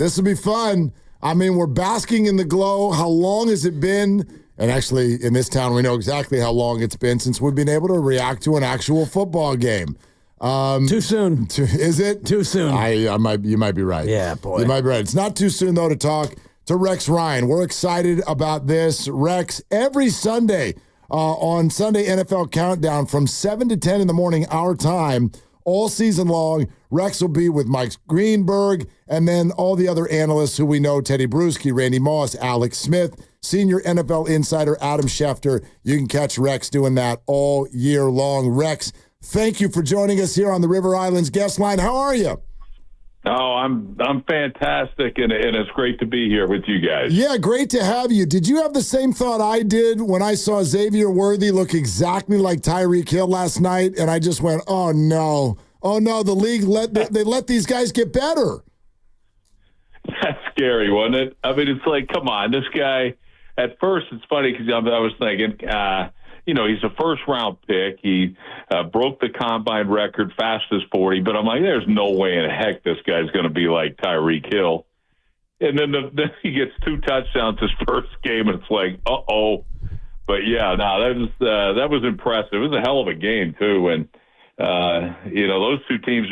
This will be fun. I mean, we're basking in the glow. How long has it been? And actually, in this town, we know exactly how long it's been since we've been able to react to an actual football game. Too soon. Is it? Too soon. You might be right. Yeah, boy. You might be right. It's not too soon, though, to talk to Rex Ryan. We're excited about this. Rex, every Sunday on Sunday NFL Countdown from 7 to 10 in the morning, our time, all season long, Rex will be with Mike Greenberg and then all the other analysts who we know, Teddy Bruschi, Randy Moss, Alex Smith, senior NFL insider Adam Schefter. You can catch Rex doing that all year long. Rex, thank you for joining us here on the River Islands guest line. How are you? Oh, I'm fantastic, and it's great to be here with you guys. Yeah, great to have you. Did you have the same thought I did when I saw Xavier Worthy look exactly like Tyreek Hill last night, and I just went, oh, no, the league let these guys get better. That's scary, wasn't it? I mean, it's like, come on, this guy. At first, it's funny because I was thinking, he's a first-round pick. He broke the combine record, fastest 40. But I'm like, there's no way in heck this guy's going to be like Tyreek Hill. And then he gets 2 touchdowns his first game, and it's like, uh-oh. But, yeah, no, that was impressive. It was a hell of a game, too. And, those two teams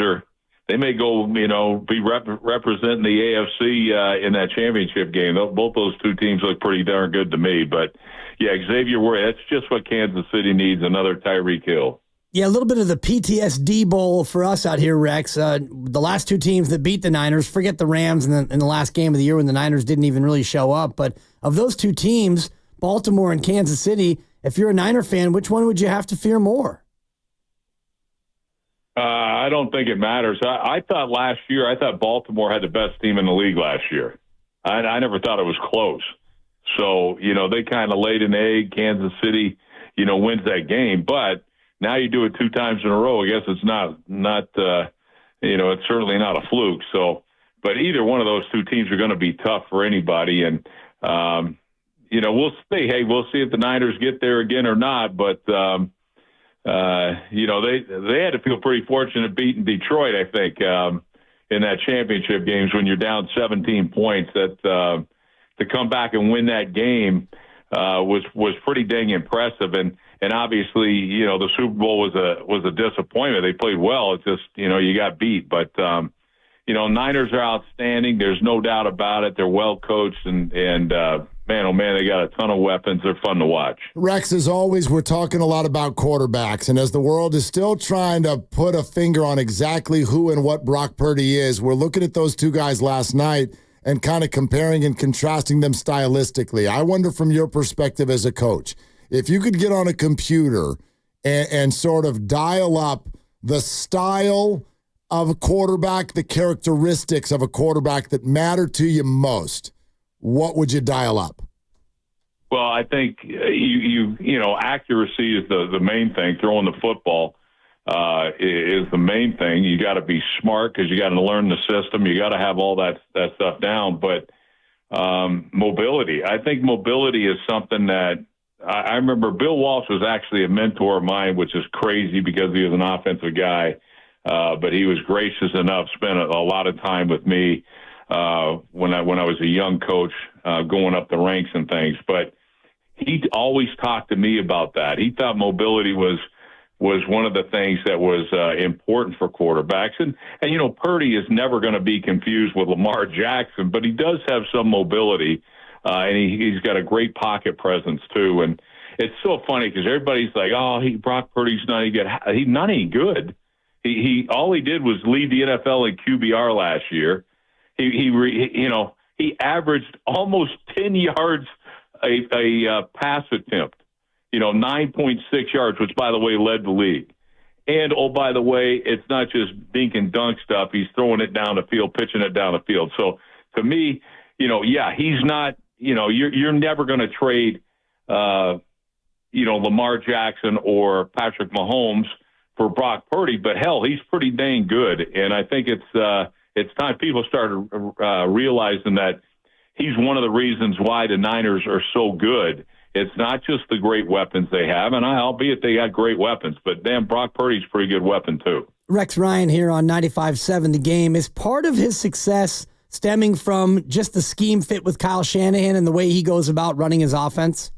they may go, be representing the AFC in that championship game. Both those two teams look pretty darn good to me. But, yeah, Xavier Worthy, that's just what Kansas City needs, another Tyreek Hill. Yeah, a little bit of the PTSD bowl for us out here, Rex. The last 2 teams that beat the Niners, forget the Rams in the last game of the year when the Niners didn't even really show up. But of those 2 teams, Baltimore and Kansas City, if you're a Niner fan, which one would you have to fear more? I don't think it matters. I thought last year, Baltimore had the best team in the league last year. I never thought it was close. So, they kind of laid an egg. Kansas City, wins that game. But now you do it 2 times in a row. I guess it's not it's certainly not a fluke. So, but either one of those 2 teams are going to be tough for anybody. And, we'll see. Hey, we'll see if the Niners get there again or not. But, they had to feel pretty fortunate beating Detroit, I think, in that championship games when you're down 17 points. That to come back and win that game was pretty dang impressive. And obviously, the Super Bowl was a disappointment. They played well. It's just, you got beat. But, Niners are outstanding. There's no doubt about it. They're well coached and man, oh man, they got a ton of weapons. They're fun to watch. Rex, as always, we're talking a lot about quarterbacks. And as the world is still trying to put a finger on exactly who and what Brock Purdy is, we're looking at those 2 guys last night and kind of comparing and contrasting them stylistically. I wonder from your perspective as a coach, if you could get on a computer and sort of dial up the style of a quarterback, the characteristics of a quarterback that matter to you most, what would you dial up? Well, I think accuracy is the main thing. Throwing the football is the main thing. You got to be smart because you got to learn the system. You got to have all that stuff down. But mobility, I think mobility is something that I remember. Bill Walsh was actually a mentor of mine, which is crazy because he was an offensive guy. But he was gracious enough, spent a lot of time with me when I was a young coach going up the ranks and things. But he always talked to me about that. He thought mobility was one of the things that was important for quarterbacks. And Purdy is never going to be confused with Lamar Jackson, but he does have some mobility, and he's got a great pocket presence too. And it's so funny because everybody's like, "Oh, Brock Purdy's not any good." He's not any good. He all he did was lead the NFL in QBR last year. He averaged almost 10 yards a pass attempt. 9.6 yards, which, by the way, led the league. And, oh, by the way, it's not just dink and dunk stuff. He's throwing it down the field, pitching it down the field. So, to me, he's not, you're never going to trade, Lamar Jackson or Patrick Mahomes for Brock Purdy. But, hell, he's pretty dang good. And I think it's time people started realizing that he's one of the reasons why the Niners are so good. It's not just the great weapons they have, and albeit they got great weapons, but damn, Brock Purdy's a pretty good weapon too. Rex Ryan here on 95.7 The Game. Is part of his success stemming from just the scheme fit with Kyle Shanahan and the way he goes about running his offense?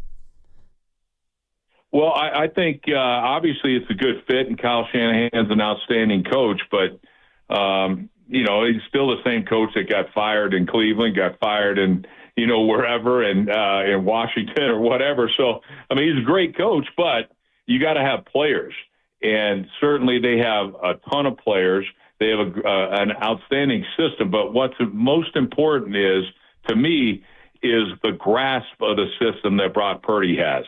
Well, I think obviously it's a good fit, and Kyle Shanahan's an outstanding coach, but he's still the same coach that got fired in Cleveland, got fired in wherever, and in Washington or whatever. So I mean, he's a great coach, but you got to have players, and certainly they have a ton of players. They have an outstanding system, but what's most important to me, is the grasp of the system that Brock Purdy has.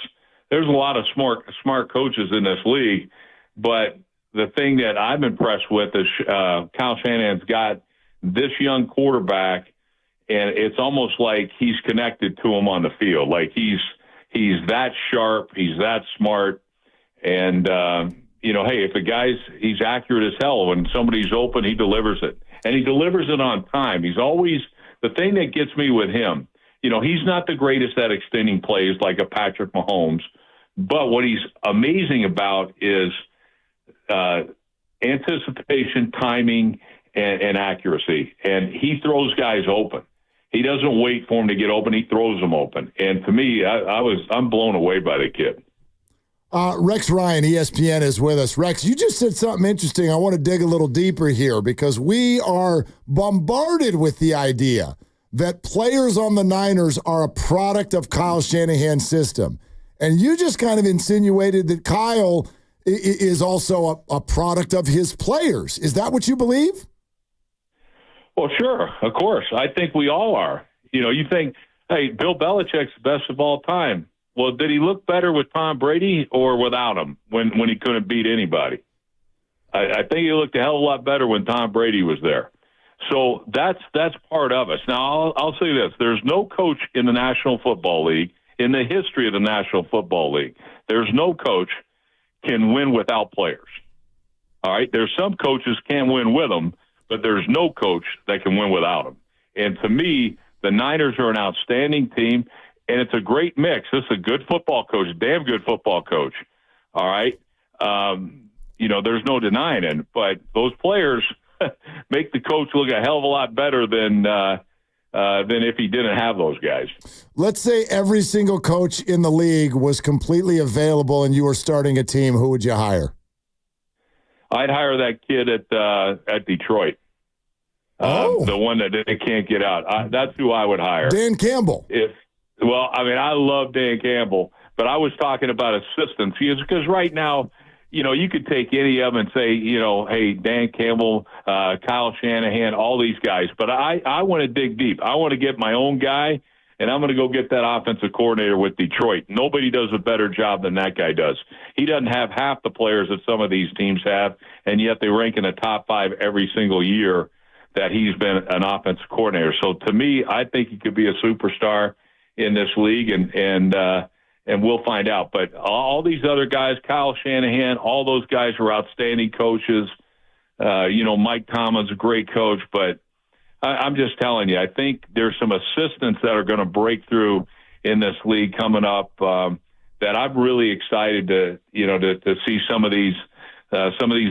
There's a lot of smart coaches in this league, but the thing that I'm impressed with is Kyle Shanahan's got this young quarterback, and it's almost like he's connected to him on the field. Like he's that sharp, he's that smart, and hey, if he's accurate as hell. When somebody's open, he delivers it, and he delivers it on time. He's always the thing that gets me with him. He's not the greatest at extending plays like a Patrick Mahomes. But what he's amazing about is anticipation, timing, and accuracy. And he throws guys open. He doesn't wait for them to get open. He throws them open. And to me, I'm blown away by the kid. Rex Ryan, ESPN, is with us. Rex, you just said something interesting. I want to dig a little deeper here because we are bombarded with the idea that players on the Niners are a product of Kyle Shanahan's system. And you just kind of insinuated that Kyle is also a product of his players. Is that what you believe? Well, sure, of course. I think we all are. You think, hey, Bill Belichick's the best of all time. Well, did he look better with Tom Brady or without him when he couldn't beat anybody? I think he looked a hell of a lot better when Tom Brady was there. So that's part of us. Now, I'll say this. There's no coach in the National Football League, in the history of the National Football League, there's no coach can win without players. All right? There's some coaches can win with them, but there's no coach that can win without them. And to me, the Niners are an outstanding team, and it's a great mix. This is a good football coach, a damn good football coach. All right? There's no denying it, but those players make the coach look a hell of a lot better than if he didn't have those guys. Let's say every single coach in the league was completely available and you were starting a team. Who would you hire? I'd hire that kid at Detroit. The one that they can't get out. That's who I would hire. Dan Campbell. I love Dan Campbell, but I was talking about assistants. Because right now, you could take any of them and say, hey, Dan Campbell, Kyle Shanahan, all these guys. But I want to dig deep. I want to get my own guy, and I'm going to go get that offensive coordinator with Detroit. Nobody does a better job than that guy does. He doesn't have half the players that some of these teams have, and yet they rank in the top 5 every single year that he's been an offensive coordinator. So to me, I think he could be a superstar in this league, and we'll find out. But all these other guys, Kyle Shanahan, all those guys are outstanding coaches. Mike Tomlin's a great coach, but I'm just telling you, I think there's some assistants that are going to break through in this league coming up that I'm really excited to see some of these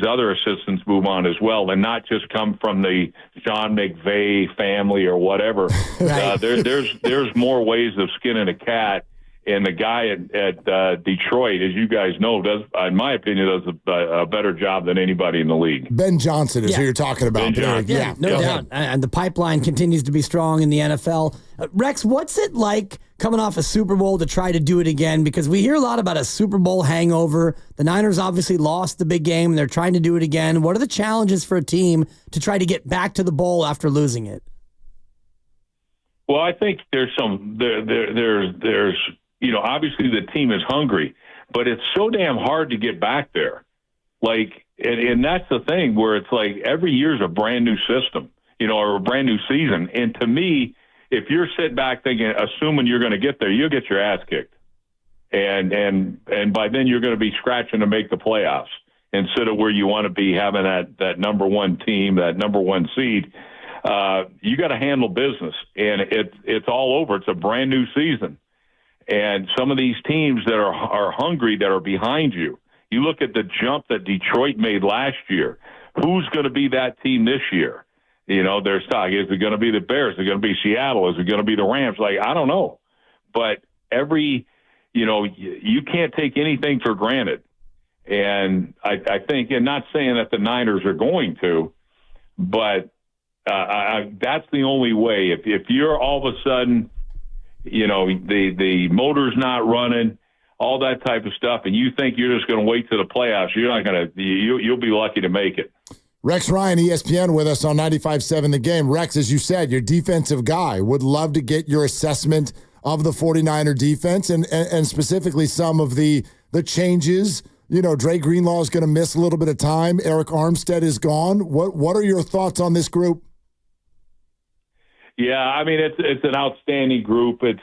other assistants move on as well, and not just come from the Sean McVay family or whatever. Right. There's more ways of skinning a cat. And the guy at Detroit, as you guys know, does, in my opinion, does a better job than anybody in the league. Ben Johnson is who you're talking about. Yeah, no doubt. And the pipeline continues to be strong in the NFL. Rex, what's it like coming off a Super Bowl to try to do it again? Because we hear a lot about a Super Bowl hangover. The Niners obviously lost the big game, and they're trying to do it again. What are the challenges for a team to try to get back to the bowl after losing it? Well, I think there's obviously the team is hungry, but it's so damn hard to get back there. And that's the thing where it's like every year's a brand new system, or a brand new season. And to me, if you're sitting back thinking, assuming you're going to get there, you'll get your ass kicked. And by then you're going to be scratching to make the playoffs instead of where you want to be, having that number one team, that number one seed. You got to handle business, and it's all over. It's a brand new season. And some of these teams that are hungry, that are behind you, you look at the jump that Detroit made last year. Who's going to be that team this year? There's talk. Is it going to be the Bears? Is it going to be Seattle? Is it going to be the Rams? Like, I don't know. But you can't take anything for granted. And I think, and not saying that the Niners are going to, but that's the only way. If you're all of a sudden, the motor's not running, all that type of stuff, and you think you're just going to wait to the playoffs, you're not going to. You'll be lucky to make it. Rex Ryan, ESPN, with us on 95.7 The Game. Rex, as you said, your defensive guy. Would love to get your assessment of the 49er defense and specifically some of the changes. Dre Greenlaw is going to miss a little bit of time. Eric Armstead is gone. What are your thoughts on this group? Yeah, I mean, it's an outstanding group. It's,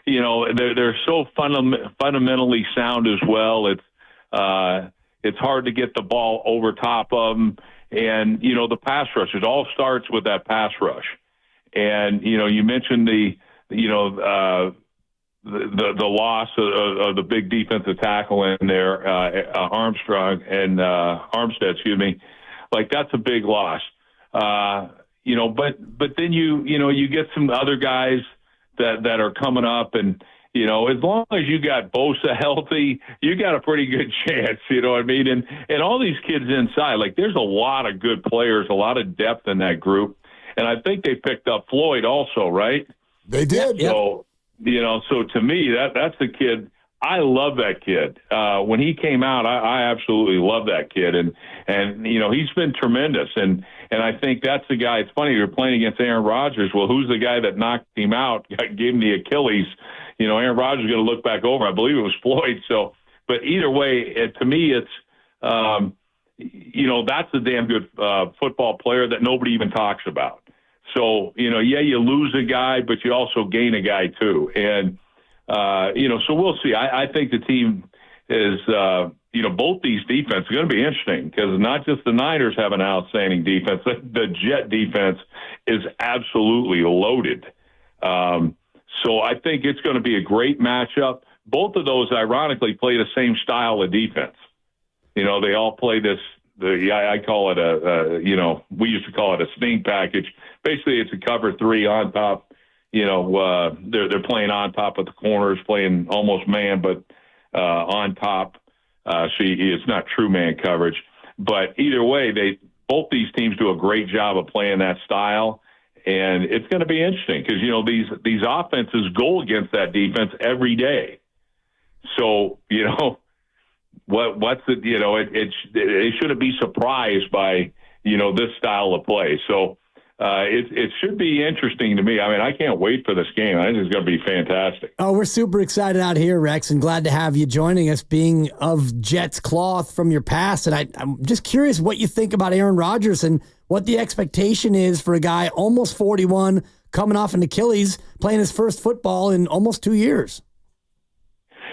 they're so fundamentally sound as well. It's hard to get the ball over top of them. And, the pass rush, it all starts with that pass rush. And, you mentioned the loss of the big defensive tackle in there, Armstead, excuse me. Like, that's a big loss. But then you get some other guys that are coming up, and as long as you got Bosa healthy, you got a pretty good chance. You know what I mean? And all these kids inside, like, there's a lot of good players, a lot of depth in that group, and I think they picked up Floyd also, right? They did. So so to me, that's the kid. I love that kid. When he came out, I absolutely love that kid, and he's been tremendous. And I think that's the guy. It's funny, you're playing against Aaron Rodgers. Well, who's the guy that knocked him out, gave him the Achilles? Aaron Rodgers is going to look back over. I believe it was Floyd. So, but either way, to me, it's that's a damn good football player that nobody even talks about. So you lose a guy, but you also gain a guy too, and. So we'll see. I think the team is, both these defenses are going to be interesting because not just the Niners have an outstanding defense. The Jet defense is absolutely loaded. So I think it's going to be a great matchup. Both of those, ironically, play the same style of defense. They all play this. I call it we used to call it a sting package. Basically, it's a cover three on top. They're playing on top of the corners, playing almost man, but on top. It's not true man coverage. But either way, both these teams do a great job of playing that style, and it's going to be interesting because these offenses go against that defense every day. So what's the they shouldn't be surprised by this style of play. So. It should be interesting to me. I mean, I can't wait for this game. I think it's going to be fantastic. Oh, we're super excited out here, Rex, and glad to have you joining us, being of Jets cloth from your past. And I'm just curious what you think about Aaron Rodgers and what the expectation is for a guy almost 41, coming off an Achilles, playing his first football in almost 2 years.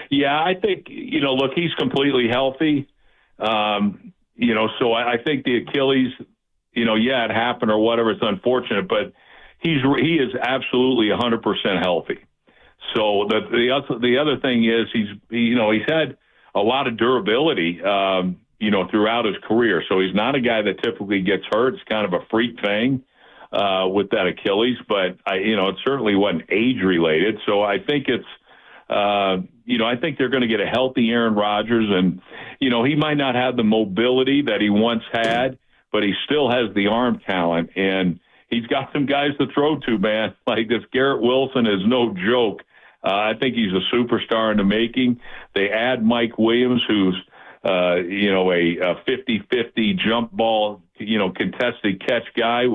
Yeah, I think, look, he's completely healthy. So I think the Achilles – it happened or whatever. It's unfortunate, but he is absolutely 100% healthy. So the other thing is he's had a lot of durability, throughout his career. So he's not a guy that typically gets hurt. It's kind of a freak thing with that Achilles, but it certainly wasn't age related. So I think it's, I think they're going to get a healthy Aaron Rodgers, and he might not have the mobility that he once had, but he still has the arm talent, and he's got some guys to throw to, man. Like this Garrett Wilson is no joke. I think he's a superstar in the making. They add Mike Williams, who's, a 50-50 jump ball, contested catch guy,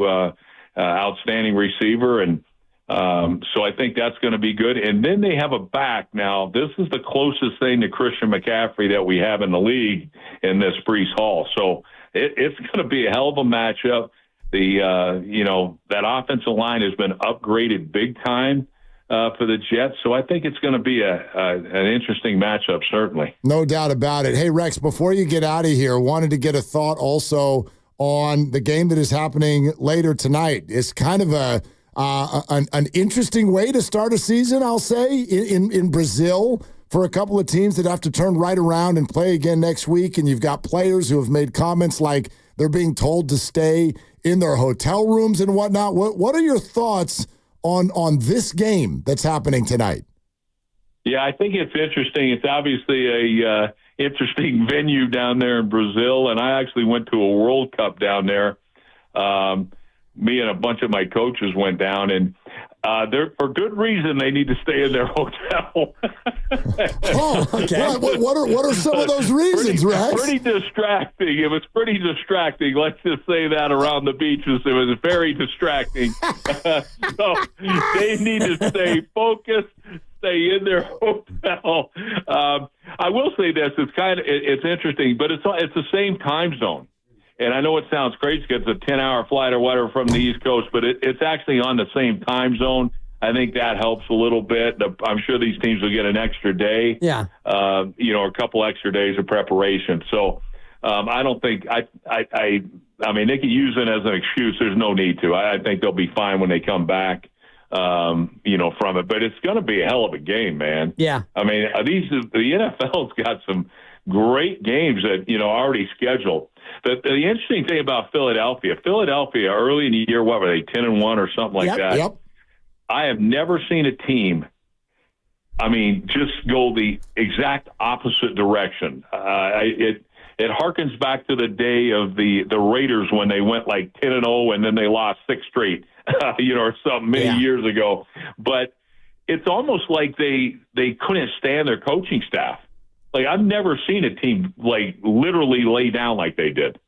outstanding receiver. And so I think that's going to be good. And then they have a back. Now, this is the closest thing to Christian McCaffrey that we have in the league in this Breece Hall. So, it's going to be a hell of a matchup. That offensive line has been upgraded big time for the Jets, so I think it's going to be an interesting matchup, certainly. No doubt about it. Hey, Rex, before you get out of here, wanted to get a thought also on the game that is happening later tonight. It's kind of an interesting way to start a season, I'll say, in Brazil. For a couple of teams that have to turn right around and play again next week, and you've got players who have made comments like they're being told to stay in their hotel rooms and whatnot. What are your thoughts on this game that's happening tonight? Yeah, I think it's interesting. It's obviously a interesting venue down there in Brazil, and I actually went to a World Cup down there. Me and a bunch of my coaches went down, and they're, for good reason, they need to stay in their hotel. Oh, okay. What are some of those reasons, Rex? Pretty distracting. It was pretty distracting. Let's just say that around the beaches. It was very distracting. So they need to stay focused, stay in their hotel. I will say this: it's interesting, but it's the same time zone. And I know it sounds crazy because it's a 10-hour flight or whatever from the East Coast, but it's actually on the same time zone. I think that helps a little bit. I'm sure these teams will get an extra day, a couple extra days of preparation. So I don't think I mean, they can use it as an excuse. There's no need to. I think they'll be fine when they come back, from it. But it's going to be a hell of a game, man. Yeah. I mean, the NFL's got some great games that, already scheduled. The interesting thing about Philadelphia early in the year, what were they, 10-1 or something like that? Yep. I have never seen a team, just go the exact opposite direction. It harkens back to the day of the Raiders when they went like 10-0 and then they lost 6 straight, or something many years ago. But it's almost like they couldn't stand their coaching staff. Like, I've never seen a team, like, literally lay down like they did.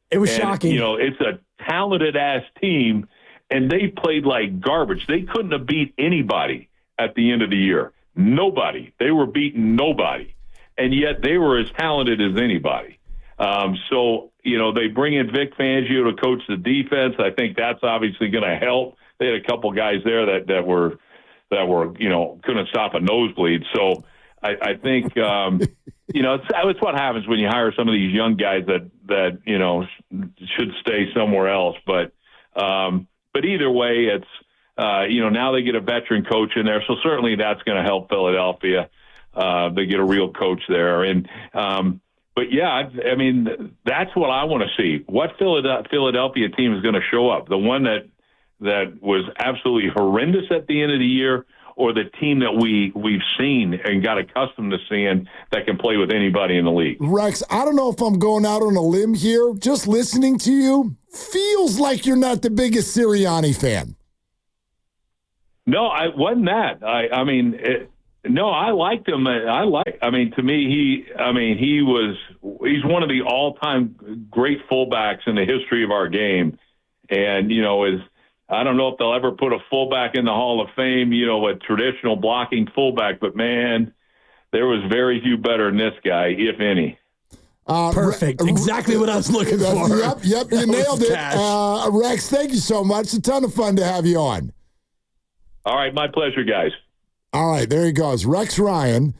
It was shocking. It's a talented-ass team, and they played like garbage. They couldn't have beat anybody at the end of the year. Nobody. They were beating nobody. And yet they were as talented as anybody. They bring in Vic Fangio to coach the defense. I think that's obviously going to help. They had a couple guys there that were couldn't stop a nosebleed. So I think, it's what happens when you hire some of these young guys that should stay somewhere else. But either way, it's, now they get a veteran coach in there. So certainly that's going to help Philadelphia. They get a real coach there. And, that's what I want to see. What Philadelphia team is going to show up? The one that was absolutely horrendous at the end of the year, or the team that we've seen and got accustomed to seeing that can play with anybody in the league? Rex, I don't know if I'm going out on a limb here. Just listening to you feels like you're not the biggest Sirianni fan. No, I wasn't that. I liked him. To me, he's one of the all-time great fullbacks in the history of our game. And, I don't know if they'll ever put a fullback in the Hall of Fame, a traditional blocking fullback, but man, there was very few better than this guy, if any. Perfect. Exactly what I was looking for. Yep, you nailed it. Rex, thank you so much. It's a ton of fun to have you on. All right, my pleasure, guys. All right, there he goes. Rex Ryan.